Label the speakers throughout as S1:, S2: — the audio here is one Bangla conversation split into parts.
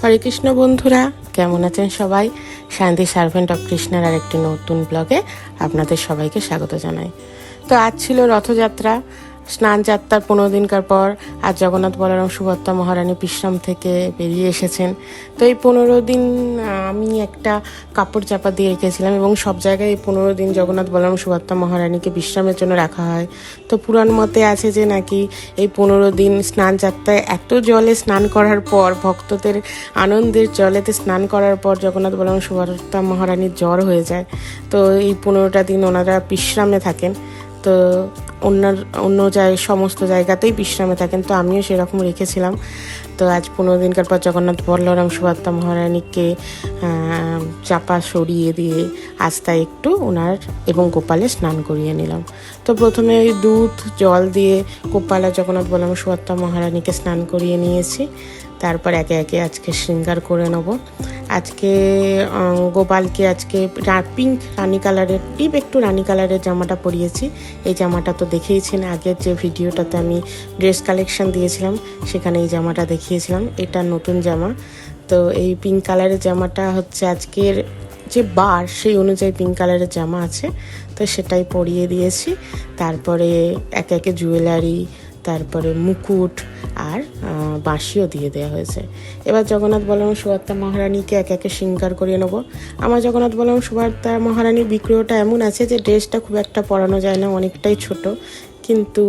S1: হরে কৃষ্ণ বন্ধুরা, কেমন আছেন সবাই? শান্তি সার্ভেন্ট অফ কৃষ্ণের আর একটি নতুন ব্লগে আপনাদের সবাইকে স্বাগত জানাই। তো আজ ছিল রথযাত্রা, স্নান যাত্রার 15 দিনকার পর আজ জগন্নাথ বলরাম সুভদ্রা মহারানী বিশ্রাম থেকে বেরিয়ে এসেছেন। তো এই 15 দিন আমি একটা কাপড় চাপা দিয়ে রেখেছিলাম এবং সব জায়গায় এই 15 দিন জগন্নাথ বলরাম সুভদ্রা মহারানীকে বিশ্রামের জন্য রাখা হয়। তো পুরাণ মতে আছে যে নাকি এই 15 দিন স্নান যাত্রায় এত জলে স্নান করার পর, ভক্তদের আনন্দের জলেতে স্নান করার পর জগন্নাথ বলরাম সুভদ্রা মহারানীর জ্বর হয়ে যায়। তো এই 15টা দিন ওনারা বিশ্রামে থাকেন। তো অন্য সমস্ত জায়গাতেই বিশ্রামে থাকেন, তো আমিও সেরকম রেখেছিলাম। তো আজ 15 দিনকার পর জগন্নাথ বলরাম সুভদ্রা মহারানীকে চাপা সরিয়ে দিয়ে আস্তে একটু ওনার এবং গোপালে স্নান করিয়ে নিলাম। তো প্রথমে ওই দুধ জল দিয়ে গোপাল আর জগন্নাথ বলরাম সুভদ্রা মহারানীকে স্নান করিয়ে নিয়েছি। তারপর একে একে আজকে শৃঙ্গার করে নেব। আজকে গোপালকে আজকে পিঙ্ক রানি কালারের, একটু রানি কালারের জামাটা পরিয়েছি। এই জামাটা তো দেখেইছেন আগের যে ভিডিওটাতে আমি ড্রেস কালেকশন দিয়েছিলাম, সেখানে এই জামাটা দেখিয়েছিলাম। এটা নতুন জামা। তো এই পিঙ্ক কালারের জামাটা হচ্ছে আজকের যে বার সেই অনুযায়ী পিঙ্ক কালারের জামা আছে, তো সেটাই পরিয়ে দিয়েছি। তারপরে একে একে জুয়েলারি, তারপরে মুকুট আর বাঁশিও দিয়ে দেওয়া হয়েছে। এবার জগন্নাথ বলরাম সুভদ্রা মহারানীকে একে একে শৃঙ্গার করিয়ে নেবো। আমার জগন্নাথ বলরাম সুভদ্রা মহারানীর বিগ্রহটা এমন আছে যে ড্রেসটা খুব একটা পরানো যায় না, অনেকটাই ছোট, কিন্তু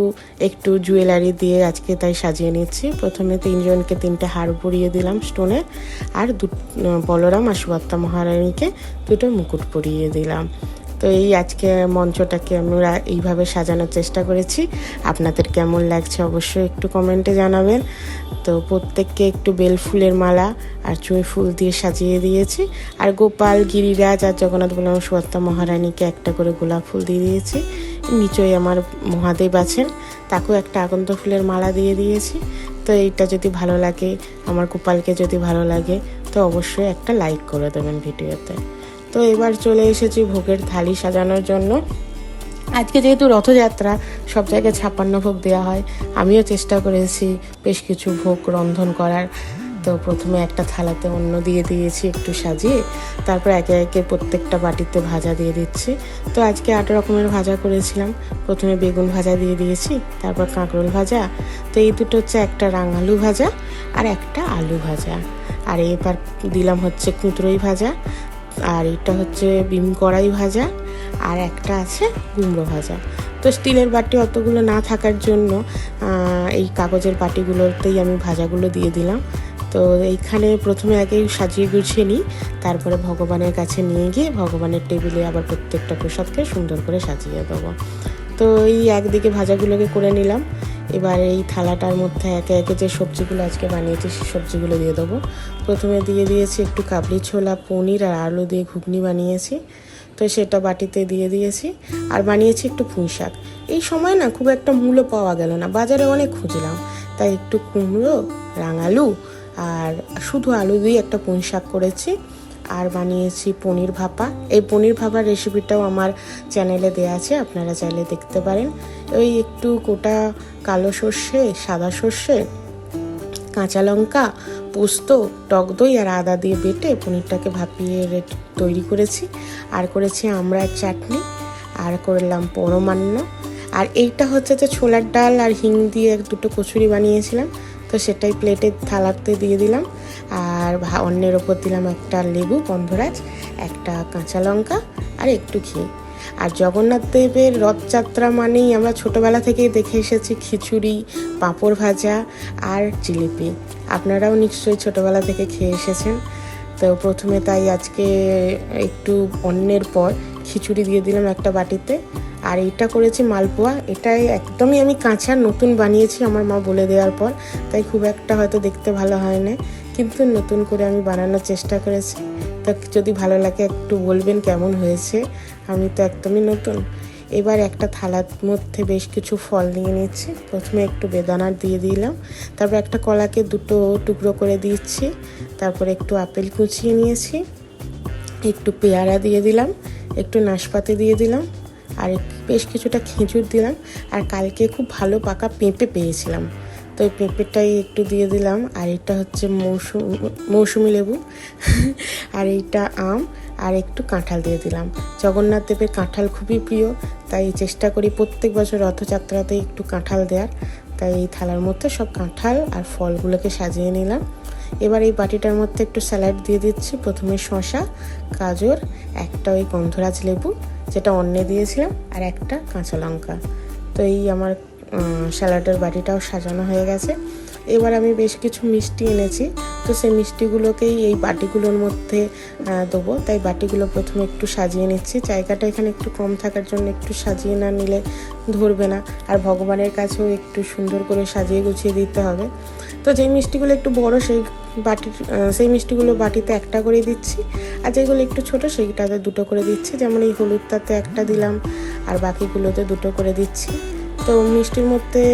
S1: একটু জুয়েলারি দিয়ে আজকে তাই সাজিয়ে নিচ্ছি। প্রথমে 3জনকে 3টে হার পরিয়ে দিলাম স্টোনের, আর বলরাম আর সুভদ্রা মহারানীকে 2টো মুকুট পরিয়ে দিলাম। তো এই আজকে মঞ্চটাকে আমরা এইভাবে সাজানোর চেষ্টা করেছি। আপনাদের কেমন লাগছে অবশ্যই একটু কমেন্টে জানাবেন। তো প্রত্যেককে একটু বেল ফুলের মালা আর চুঁই ফুল দিয়ে সাজিয়ে দিয়েছি। আর গোপাল, গিরিরাজ আর জগন্নাথ বলরাম সুভদ্রা মহারানীকে একটা করে গোলাপ ফুল দিয়ে দিয়েছি। নিচয়ই আমার মহাদেব আছেন, তাকেও একটা আকন্দ ফুলের মালা দিয়ে দিয়েছি। তো এইটা যদি ভালো লাগে, আমার গোপালকে যদি ভালো লাগে, তো অবশ্যই একটা লাইক করে দেবেন ভিডিওতে। তো এবার চলে এসেছি ভোগের থালি সাজানোর জন্য। আজকে যেহেতু রথযাত্রা, সব জায়গায় 56 ভোগ দেওয়া হয়। আমিও চেষ্টা করেছি বেশ কিছু ভোগ রন্ধন করার। তো প্রথমে একটা থালাতে অন্ন দিয়ে দিয়েছি একটু সাজিয়ে, তারপর একে একে প্রত্যেকটা বাটিতে ভাজা দিয়ে দিচ্ছি। তো আজকে 8 রকমের ভাজা করেছিলাম। প্রথমে বেগুন ভাজা দিয়ে দিয়েছি, তারপর কাঁকরোল ভাজা। তো এই দুটো হচ্ছে একটা রাঙালু ভাজা আর একটা আলু ভাজা। আর এবার দিলাম হচ্ছে কুঁদরোই ভাজা, আর এটা হচ্ছে বিম কড়াই ভাজা, আর একটা আছে কুমড়ো ভাজা। তো স্টিলের বাটি অতগুলো না থাকার জন্য এই কাগজের বাটিগুলোতেই আমি ভাজাগুলো দিয়ে দিলাম। তো এইখানে প্রথমে আগে সাজিয়ে গুছিয়ে নিই, তারপরে ভগবানের কাছে নিয়ে গিয়ে ভগবানের টেবিলে আবার প্রত্যেকটা প্রসাদকে সুন্দর করে সাজিয়ে দেবো। তো এই একদিকে ভাজাগুলোকে করে নিলাম। এবার এই থালাটার মধ্যে একে একে যে সবজিগুলো আজকে বানিয়েছি সেই সবজিগুলো দিয়ে দেবো। প্রথমে দিয়ে দিয়েছি একটু কাবলি ছোলা, পনির আর আলু দিয়ে ঘুগনি বানিয়েছি, তো সেটা বাটিতে দিয়ে দিয়েছি। আর বানিয়েছি একটু পুঁই শাক। এই সময় না খুব একটা মূল্য পাওয়া গেল না, বাজারে অনেক খুঁজলাম, তাই একটু কুমড়ো, রাঙালু আর শুধু আলু দিয়ে একটা পুঁই শাক করেছি। আর বানিয়েছি পনির ভাপা। এই পনির ভাপার রেসিপিটাও আমার চ্যানেলে দেওয়া আছে, আপনারা চাইলে দেখতে পারেন। ওই একটু গোটা কালো সর্ষে, সাদা সর্ষে, কাঁচা লঙ্কা, পোস্ত, টক দই আর আদা দিয়ে বেটে পনিরটাকে ভাপিয়ে তৈরি করেছি। আর করেছি আমড়ার চাটনি, আর করলাম পরমান্ন। আর এইটা হচ্ছে যে ছোলার ডাল আর হিং দিয়ে 2টো কচুরি বানিয়েছিলাম, তো সেটাই প্লেটের থালাতে দিয়ে দিলাম। আর অন্যের ওপর দিলাম একটা লেবু গন্ধরাজ, একটা কাঁচা লঙ্কা আর একটু ঘি। আর জগন্নাথ দেবের রথযাত্রা মানেই আমরা ছোটোবেলা থেকেই দেখে এসেছি খিচুড়ি, পাঁপড় ভাজা আর জিলিপি। আপনারাও নিশ্চয়ই ছোটোবেলা থেকে খেয়ে এসেছেন। তো প্রথমে তাই আজকে একটু অন্যের পর খিচুড়ি দিয়ে দিলাম একটা বাটিতে। আর এইটা করেছি মালপোয়া। এটাই একদমই আমি কাঁচা নতুন বানিয়েছি আমার মা বলে দেওয়ার পর, তাই খুব একটা হয়তো দেখতে ভালো হয় না, কিন্তু নতুন করে আমি বানানোর চেষ্টা করেছি। তো যদি ভালো লাগে একটু বলবেন কেমন হয়েছে, আমি তো একদমই নতুন। এবার একটা থালার মধ্যে বেশ কিছু ফল নিয়ে নিচ্ছি। প্রথমে একটু বেদানার দিয়ে দিলাম, তারপর একটা কলাকে 2টো টুকরো করে দিচ্ছি, তারপর একটু আপেল কুচিয়ে নিয়েছি, একটু পেয়ারা দিয়ে দিলাম, একটু নাশপাতি দিয়ে দিলাম, আর বেশ কিছুটা খেজুর দিলাম। আর কালকে খুব ভালো পাকা পেঁপে পেয়েছিলাম, তো এই পেঁপেটাই একটু দিয়ে দিলাম, আর এটা হচ্ছে মৌসুমি লেবু আর এইটা আম, আর একটু কাঁঠাল দিয়ে দিলাম। জগন্নাথ দেবের কাঁঠাল খুবই প্রিয়, তাই চেষ্টা করি প্রত্যেক বছর রথযাত্রাতে একটু কাঁঠাল দেওয়ার। তাই এই থালার মধ্যে সব কাঁঠাল আর ফলগুলোকে সাজিয়ে নিলাম। এবার এই বাটিটার মধ্যে একটু স্যালাড দিয়ে দিচ্ছি। প্রথমে শসা, গাজর, একটা ওই গন্ধরাজ লেবু যেটা অন্নে দিয়েছিলাম, আর একটা কাঁচা লঙ্কা। তো এই আমার স্যালাডের বাটিটাও সাজানো হয়ে গেছে। এবার আমি বেশ কিছু মিষ্টি এনেছি, তো সেই মিষ্টিগুলোকেই এই বাটিগুলোর মধ্যে দেবো। তাই বাটিগুলো প্রথমে একটু সাজিয়ে নিচ্ছি। জায়গাটা এখানে একটু কম থাকার জন্য একটু সাজিয়ে না নিলে ধরবে না, আর ভগবানের কাছেও একটু সুন্দর করে সাজিয়ে গুছিয়ে দিতে হবে। তো যেই মিষ্টিগুলো একটু বড় সেই মিষ্টিগুলো বাটিতে একটা করে দিচ্ছি, আর যেগুলো একটু ছোট সেইটাতে দুটো করে দিচ্ছি। যেমন এই হলুদটাতে একটা দিলাম, আর বাকিগুলোতে দুটো করে দিচ্ছি। তো মিষ্টির মধ্যে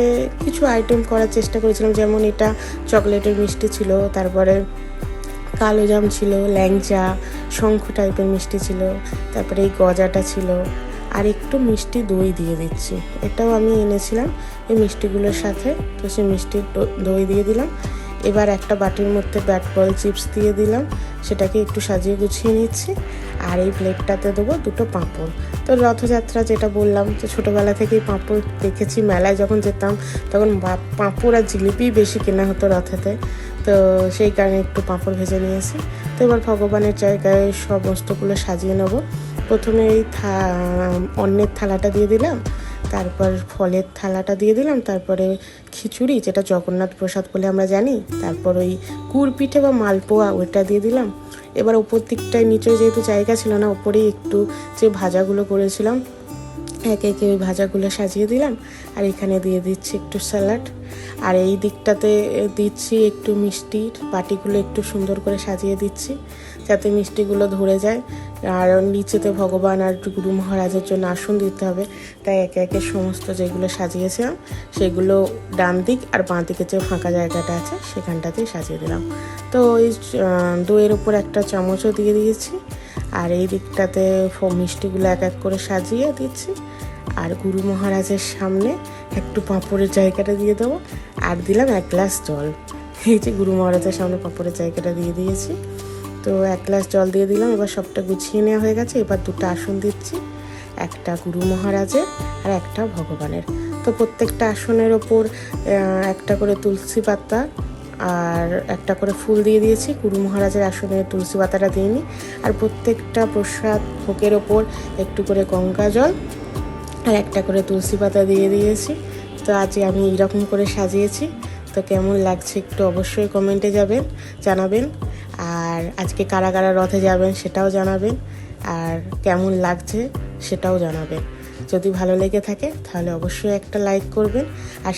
S1: কিছু আইটেম করার চেষ্টা করেছিলাম, যেমন এটা চকলেটের মিষ্টি ছিল, তারপরে কালো জাম ছিল, ল্যাংচা, শঙ্খ টাইপের মিষ্টি ছিল, তারপরে এই গজাটা ছিল, আর একটু মিষ্টি দই দিয়ে দিচ্ছি। এটাও আমি এনেছিলাম এই মিষ্টিগুলোর সাথে। তো সেই মিষ্টির দই দিয়ে দিলাম। এবার একটা বাটির মধ্যে ব্যাট বল চিপস দিয়ে দিলাম, সেটাকে একটু সাজিয়ে গুছিয়ে নিচ্ছি। আর এই প্লেটটাতে দেবো দুটো পাঁপড়। তো রথযাত্রা যেটা বললাম, যে ছোটোবেলা থেকেই পাঁপড় দেখেছি, মেলায় যখন যেতাম তখন পাঁপড় আর জিলিপি বেশি কেনা হতো রথেতে, তো সেই কারণে একটু পাঁপড় ভেজে নিয়েছি। তো এবার ভগবানের জায়গায় সমস্তগুলো সাজিয়ে নেবো। প্রথমে এই অন্নের থালাটা দিয়ে দিলাম, তারপর ফলের থালাটা দিয়ে দিলাম, তারপরে খিচুড়ি যেটা জগন্নাথ প্রসাদ বলে আমরা জানি, তারপর ওই গুড় পিঠে বা মালপোয়া ওইটা দিয়ে দিলাম। এবার ওপর দিকটায় নিচে যেহেতু জায়গা ছিল না, ওপরেই একটু যে ভাজাগুলো করেছিলাম একে একে ওই ভাজাগুলো সাজিয়ে দিলাম। আর এখানে দিয়ে দিচ্ছি একটু স্যালাড, আর এই দিকটাতে দিচ্ছি একটু মিষ্টির বাটিগুলো একটু সুন্দর করে সাজিয়ে দিচ্ছি যাতে মিষ্টিগুলো ধরে যায়। আর নিচেতে ভগবান আর গুরু মহারাজের জন্য আসন দিতে হবে, তাই একে একে সমস্ত যেগুলো সাজিয়েছিলাম সেগুলো ডান দিক আর বাঁ দিকে যে ফাঁকা জায়গাটা আছে সেখানটাতেই সাজিয়ে দিলাম। তো ওই দইয়ের উপর একটা চামচও দিয়ে দিয়েছি, আর এই দিকটাতে মিষ্টিগুলো এক এক করে সাজিয়ে দিচ্ছি। আর গুরু মহারাজের সামনে একটু পাঁপড়ের জায়গাটা দিয়ে দেবো, আর দিলাম 1 গ্লাস জল। এই যে গুরু মহারাজের সামনে পাঁপড়ের জায়গাটা দিয়ে দিয়েছি, তো 1 গ্লাস জল দিয়ে দিলাম। এবার সবটা গুছিয়ে নেওয়া হয়ে গেছে। এবার দুটো আসন দিচ্ছি, একটা গুরু মহারাজের আর একটা ভগবানের। তো প্রত্যেকটা আসনের ওপর একটা করে তুলসী পাতা আর একটা করে ফুল দিয়ে দিয়েছি। গুরু মহারাজের আসনে তুলসী পাতাটা দিইনি। আর প্রত্যেকটা প্রসাদ ভোগের ওপর একটু করে গঙ্গা জল আর একটা করে তুলসী পাতা দিয়ে দিয়েছি। তো আজ আমি এইরকম করে সাজিয়েছি। তো কেমন লাগছে একটু অবশ্যই কমেন্টে জানাবেন। আর আজকে কারা কারা রথে যাবেন সেটাও জানাবেন, আর কেমন লাগছে সেটাও জানাবেন। যদি ভালো লেগে থাকে তাহলে অবশ্যই একটা লাইক করবেন। আর